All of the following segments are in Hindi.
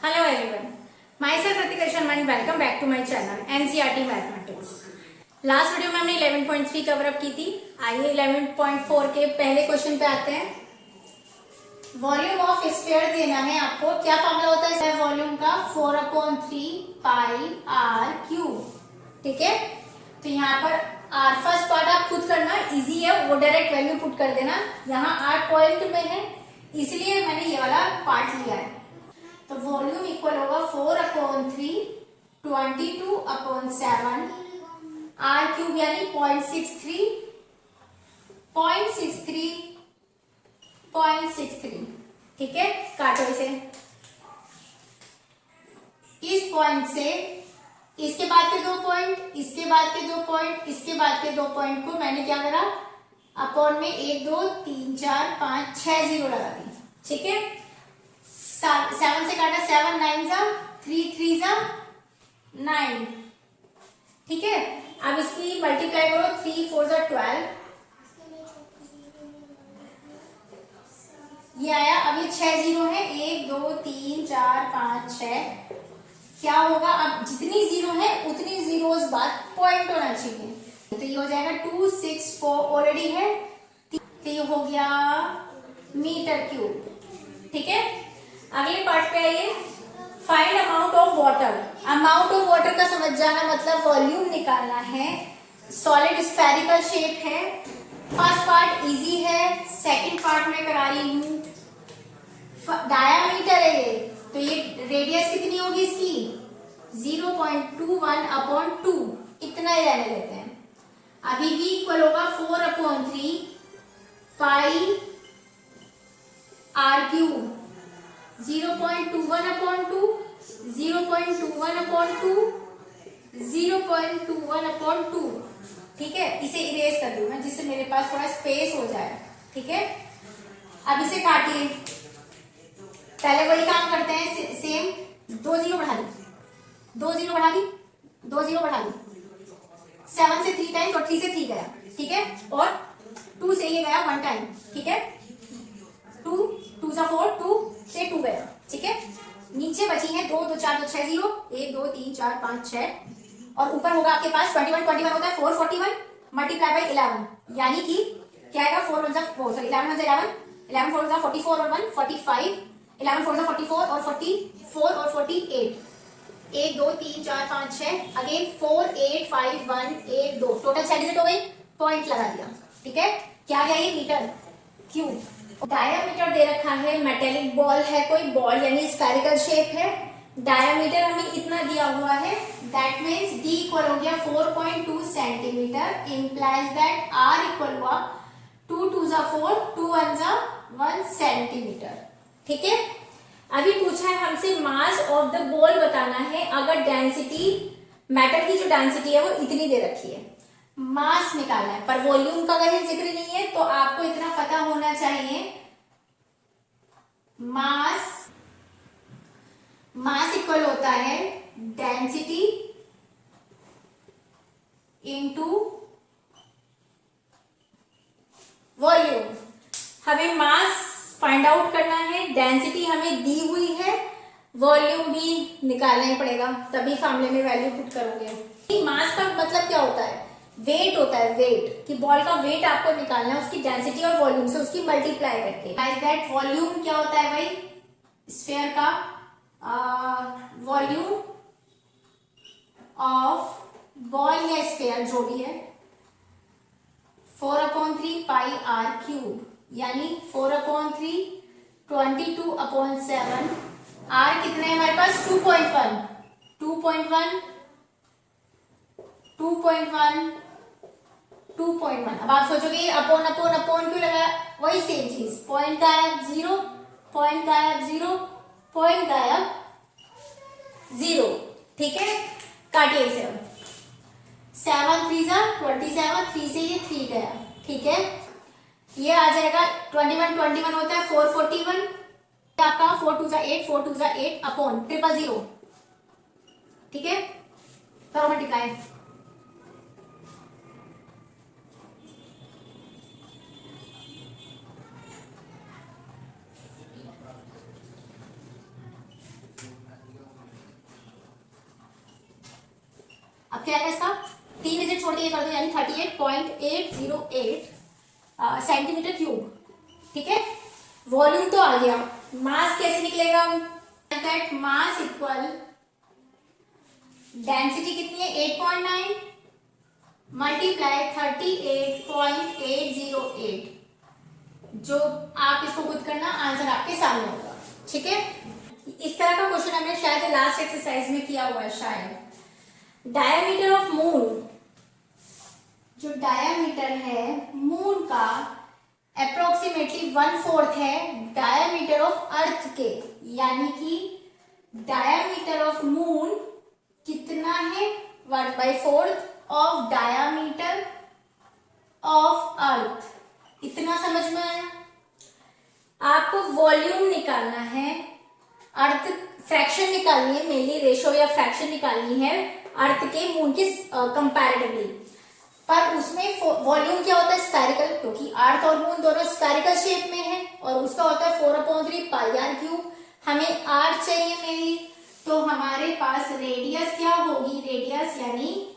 Hello everyone, myself Ritika Sharma and welcome back to my channel NCERT Mathematics। Last video में हमने 11.3 कवर अप की थी। आइए 11.4 के पहले क्वेश्चन पे आते हैं। वॉल्यूम ऑफ स्फीयर देना है आपको। क्या फॉर्मूला होता है वॉल्यूम का? 4/3 पाई आर क्यूब। ठीक है, तो यहाँ पर आर फर्स्ट पार्ट आप खुद करना, इजी है, वो डायरेक्ट वैल्यू पुट कर देना। यहाँ आर पॉइंट में है इसलिए मैंने ये वाला पार्ट लिया है। तो वॉल्यूम इक्वल होगा 4/3 22/7 आर क्यूब यानी 0.63। ठीक है, काटो इसे। इस पॉइंट से इसके बाद के 2 पॉइंट, इसके बाद के 2 पॉइंट, इसके बाद के 2 पॉइंट को मैंने क्या करा, अपॉन में 1 2 3 4 5 6 जीरो लगा दी। ठीक है, 7 से काटा, 7 9 जा 3 3 जा 9। ठीक है, अब इसकी मल्टीप्लाई करो, 3 4 जा 12, ये आया। अब ये 6 जीरो है, 1 2 3 4 5 6। क्या होगा, अब जितनी जीरो है उतनी जीरोस बाद पॉइंट होना चाहिए। तो ये हो जाएगा 2 6 4 ऑलरेडी है, तो ये हो गया मीटर क्यूब। ठीक है, अगले पार्ट पे आइए। Find amount of water. Amount of water का समझ जाना मतलब वॉल्यूम निकालना है। सॉलिड स्फेरिकल शेप है। फर्स्ट पार्ट इजी है, सेकंड पार्ट में करा रही हूं। डायामीटर है ये, तो ये रेडियस कितनी होगी इसकी? 0.21/2, इतना ही रहने देते हैं। अभी v इक्वल होगा 4/3 पाई आर क्यूब। 0.21/2, 0.21/2, 0.21/2। ठीक है, इसे इरेज कर दूं मैं जिससे मेरे पास थोड़ा स्पेस हो जाए। ठीक है, अब इसे काटिए। पहले वही काम करते हैं, सेम। 2 जीरो बढ़ा दी, 2 जीरो बढ़ा दी, 2 जीरो बढ़ा दी। 7 से 3 टाइम्स और 3 से 3 गया। ठीक है, और 2 से ये गया 1 टाइम। ठीक है, 2 2 जा 4, 2 से 2 गया। ठीक है, नीचे बची है 2 2 4 2 6 जीरो, 1 2 3 4 5 6, और ऊपर होगा आपके पास 21 होता है 441 मल्टीप्लाई बाई 11, यानी कि क्या आएगा, 4 1 जा 4, सॉरी 11 1 जा 11, 11 4 जा 44 और 1 45, 11 4 जा 44 और 44 और 48, 1 2 3 4 5 6, अगेन 4 8 5 1 1 2, टोटल 6 डिजिट हो गई। पॉइंट लगा दिया। ठीक है, क्या गया ये? Metre cube. डायामीटर दे रखा है, मेटेलिक बॉल है, कोई बॉल यानी स्फेरिकल शेप है। डायामीटर हमें इतना दिया हुआ है, दैट मीन्स d इक्वल हो गया 4.2 centimetre, implies that r equal हुआ 2 2 जा 4, 2 1 जा 1 सेंटीमीटर। ठीक है, अभी पूछा है हमसे मास ऑफ द बॉल बताना है। अगर डेंसिटी, मैटर की जो डेंसिटी है वो इतनी दे रखी है, मास निकालना है, पर वॉल्यूम का कहीं जिक्र नहीं है, तो आपको इतना पता होना चाहिए, मास इक्वल होता है डेंसिटी इनटू वॉल्यूम। हमें मास फाइंड आउट करना है, डेंसिटी हमें दी हुई है, वॉल्यूम भी निकालना ही पड़ेगा, तभी फॉर्मूले में वैल्यू पुट करोगे। मास का मतलब क्या होता है? वेट होता है, वेट, कि बॉल का वेट आपको निकालना है उसकी डेंसिटी और वॉल्यूम से, उसकी मल्टीप्लाई करके। लाइक दैट वॉल्यूम क्या होता है भाई? स्फीयर का वॉल्यूम ऑफ बॉल या स्फीयर जो भी है 4/3 पाई आर क्यूब, यानी 4/3 22/7। आर कितने है हमारे पास? 2.1, 2.1, 2.1, 2.1। अब आप सोचोगे अपॉन अपॉन अपॉन क्यों लगाया? वही सेम चीज, पॉइंट गायब 0, पॉइंट गायब 0, पॉइंट गायब 0। ठीक है, काटिए इसे। 7 3 जा 27, 3 से ये 3 गया। ठीक है, ये आ जाएगा 21 21 होता है 441, आपका 4 2 जा 8, 4 2 जा 8 अपॉन 000। ठीक है, करो मल्टीप्लाई। अब क्या है इसका, 3 डिजिट छोड़ के ये कर दो, यानी 38.808 सेंटीमीटर क्यूब। ठीक है, वॉल्यूम तो आ गया, मास कैसे निकलेगा, दैट मास इक्वल डेंसिटी कितनी है 8.9 मल्टीप्लाई 38.808, जो आप इसको खुद करना, आंसर आपके सामने होगा। ठीक है, इस तरह का क्वेश्चन हमने शायद लास्ट एक्सरसाइज में किया हुआ है शायद। डायमीटर ऑफ मून, जो डायमीटर है मून का अप्रोक्सीमेटली 1/4 है डायमीटर ऑफ अर्थ के, यानी कि डायमीटर ऑफ मून कितना है 1/4 ऑफ डायमीटर ऑफ अर्थ। इतना समझ में आया। आपको वॉल्यूम निकालना है, अर्थ फ्रैक्शन निकालनी है, मेनली रेशो या फ्रैक्शन निकालनी है अर्थ के मून के कंपैरेटिवली, पर उसमें वॉल्यूम क्या होता है स्फेरिकल, क्योंकि अर्थ और मून दोनों स्फेरिकल शेप में है, और उसका होता है 4/3 पाई आर क्यूब। हमें आर चाहिए मेनली, तो हमारे पास रेडियस क्या होगी, रेडियस यानी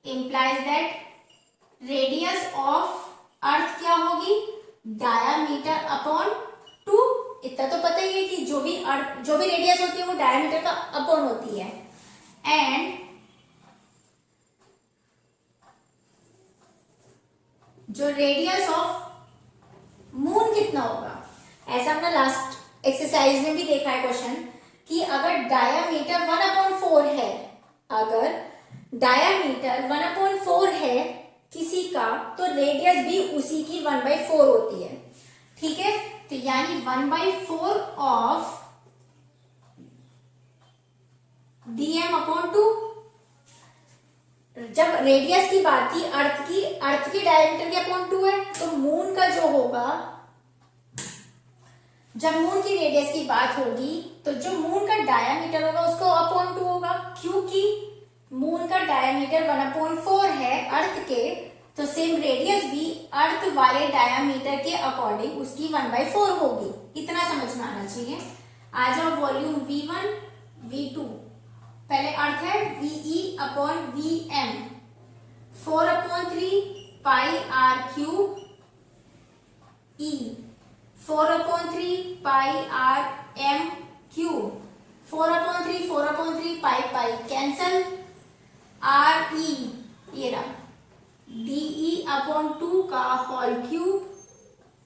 implies that radius of earth क्या होगी डायामीटर अपॉन 2। इतना तो पता ही है कि जो भी रेडियस होती है वो डायामीटर का अपॉन होती है। एंड जो रेडियस ऑफ मून कितना होगा, ऐसा हमने लास्ट एक्सरसाइज में भी देखा है क्वेश्चन, कि अगर डायामीटर 1/4 है, अगर डायामीटर 1/4 है किसी का, तो रेडियस भी उसी की 1/4 होती है। ठीक है, तो यानी 1/4 ऑफ dm/2। जब रेडियस की बात थी अर्थ की डायमीटर के अपॉन 2 है, तो मून का जो होगा, जब मून की रेडियस की बात होगी तो जो मून का डायमीटर होगा उसको अपॉन 2 होगा, क्योंकि मून का डायमीटर 1/4 है अर्थ के, तो सेम रेडियस भी अर्थ वाले डायमीटर के अकॉर्डिंग उसकी 1/4 होगी। इतना समझ में आना चाहिए। आ जाओ वॉल्यूम V1 V2, पहले अर्थ है VE/VM 4/3 pi r cube E 4/3 pi r M cube 4/3 pi cancel r E ये रहा DE/2 का होल क्यूब।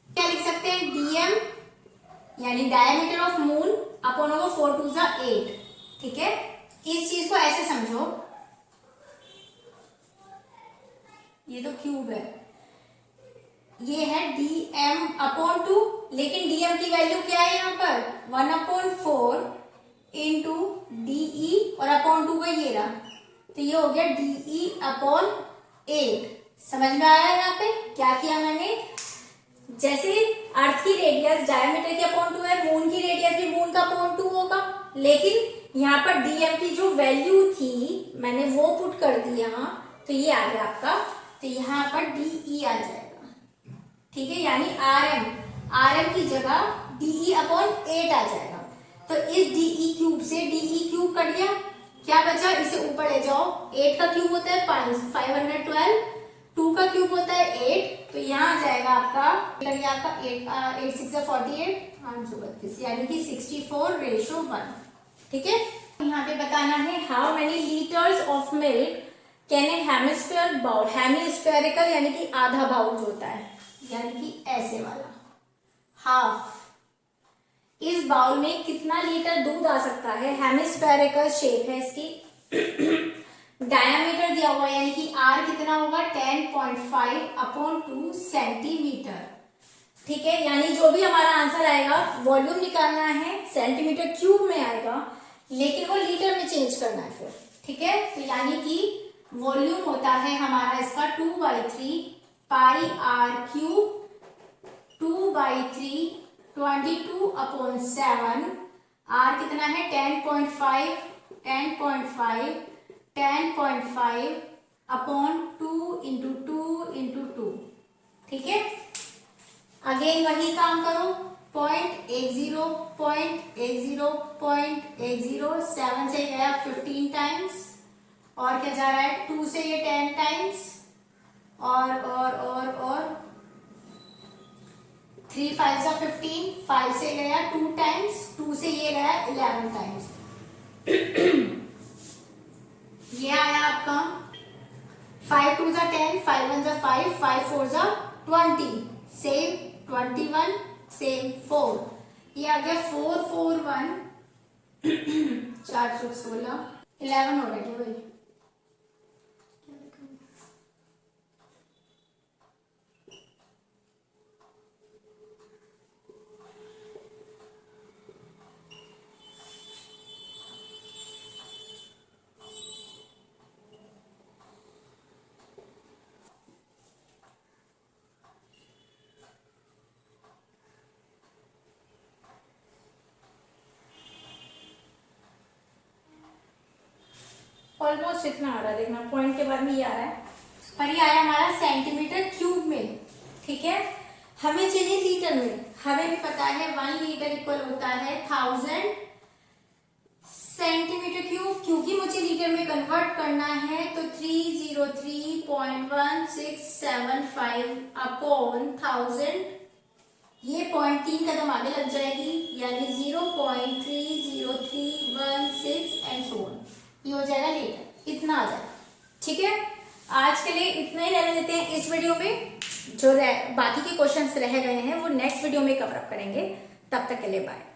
क्या लिख सकते हैं DM यानी डायमीटर ऑफ मून अपॉन होगा 4 2 8। ठीक है, इस चीज को ऐसे समझो, ये तो क्यूब है, ये है DM/2, लेकिन DM की वैल्यू क्या है यहाँ पर 1/4 इंटू DE और अपॉन 2 का ये रहा, तो ये हो गया DE/8। समझ में आया यहाँ पे क्या किया मैंने, जैसे अर्थ की रेडियस डायमीटर के अपॉन 2 है, मून की रेडियस भी मून का अपॉन 2 होगा, लेकिन यहाँ पर DM की जो वैल्यू थी मैंने वो पुट कर दी यहाँ, तो ये आ गया आपका, तो यहाँ पर DE आ जाएगा। ठीक है, यानी RM की जगह DE/8 आ जाएगा। तो इस DE क्यूब से DE क्यूब कट गया, क्या बचा, इसे ऊपर ले जाओ, 8 का क्यूब होता है 512, 2 का क्यूब होता है 8, तो यहाँ आ जाएगा आपका 8 6 48 8 32, यानी कि 64:1। ठीक है, यहाँ पे बताना है how many litres of milk can a hemisphere bowl, hemispherical यानी कि आधा बाउल जो होता है, यानी कि ऐसे वाला हाफ, इस बाउल में कितना लीटर दूध आ सकता है, हेमिस्फेरिकल शेप है इसकी, डायमीटर दिया हुआ यानी कि R कितना होगा 10.5/2 सेंटीमीटर। ठीक है, यानी जो भी हमारा आंसर आएगा वॉल्यूम निकालना है सेंटीमीटर क्यूब में आएगा, लेकिन वो लीटर में चेंज करना है फिर। ठीक है, तो यानी कि वॉल्यूम होता है हमारा इसका 2/3 पाई आर क्यूब 2/3 22/7, R कितना है 10.5 अपॉन 2 इंटू 2। ठीक है, अगेन वही काम करो, 0.10 0.10 0.10 7 से गया 15 टाइम्स, और क्या जा रहा है, 2 से ये 10 टाइम्स, और 3 5 जा 15, 5 से गया 2 टाइम्स, 2 से ये गया 11 टाइम्स। ये आया आपका 5 2 जा 10, 5 1 जा 5, 5 4 जा 20, सेम 21, सेम 4। ये आ गया 4 4 1 4 4 16, 11 हो रहा है भाई। ऑलमोस्ट इतना आ रहा है, देखना पॉइंट के बाद में ये आ रहा है, पर ये आया हमारा सेंटीमीटर क्यूब में। ठीक है, हमें चाहिए लीटर में। हमें भी पता है 1 लीटर इक्वल होता है 1000 सेंटीमीटर क्यूब। क्योंकि मुझे लीटर में कन्वर्ट करना है तो 303.1675 अपॉन 1000, ये 0.3 कदम आगे लग जाएगी, यानी 0.30316 एंड सो ऑन। ये हो जाएगा लीटर, इतना आ जाएगा। ठीक है, आज के लिए इतना ही रहने देते हैं इस वीडियो में। जो बाकी के क्वेश्चंस रह गए हैं वो नेक्स्ट वीडियो में कवर अप करेंगे। तब तक के लिए बाय।